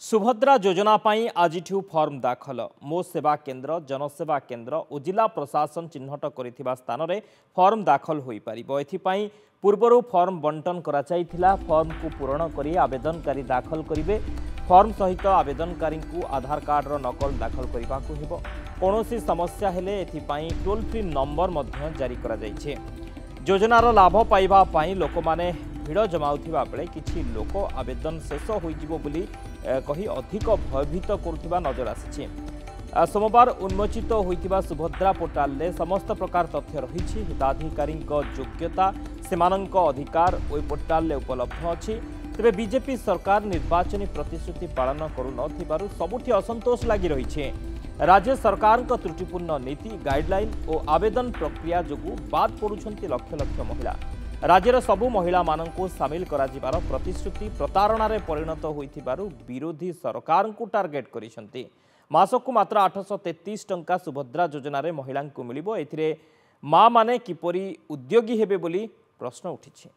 सुभद्रा योजना पाई आजिठू फॉर्म दाखल मो सेवा केन्द्र जनसेवा केन्द्र और जिला प्रशासन चिन्हट करिथिबा स्थान रे फॉर्म दाखल होई परिबो। एथिपाई पूर्वरु फॉर्म बंटन करा जायथिला। फॉर्म को पूरण करी आवेदनकारी दाखल करिवे। फॉर्म सहित आवेदनकारी को आधार कार्ड रो नकल दाखल करबा को हेबो। कोनोसी समस्या हेले एथिपाई टोल फ्री नंबर मध्य जारी करा जायछे। योजनार लाभ पाइबा पाई लोक माने भिड़ जमाउथिबा बेले किछि लोक आवेदन शेष होइजिबो बोली कही अधिक भयभीत करुथिबा नजर आसिछि। सोमवार उन्मोचित होइतिबा सुभद्रा पोर्टाल ले समस्त प्रकार तथ्य रहिछि। हिताधिकारी योग्यता सेमानंक अधिकार ओइ पोर्टाल ले उपलब्ध अछि। तेबे बीजेपी सरकार निर्वाचनी प्रतिश्रुति पालन करू नथिबारु सबुठी असंतोष लागि रहिछि। राज्य सरकार त्रुटिपूर्ण नीति गाइडलाइन और आवेदन प्रक्रिया जोगु बाद पड़ुछंती लक्ष लक्ष महिला। राज्यर सबु महिला मानंको सामिल करा जिबार प्रतिश्रुति प्रतारणार परिणत होइथिबारु विरोधी सरकार को टार्गेट करिसंती। मासकु मात्र 833 टंका सुभद्रा योजना रे महिला को मिलिबो। एथिरे मां माने किपरि उद्योगी हेबे बोली प्रश्न उठिछि।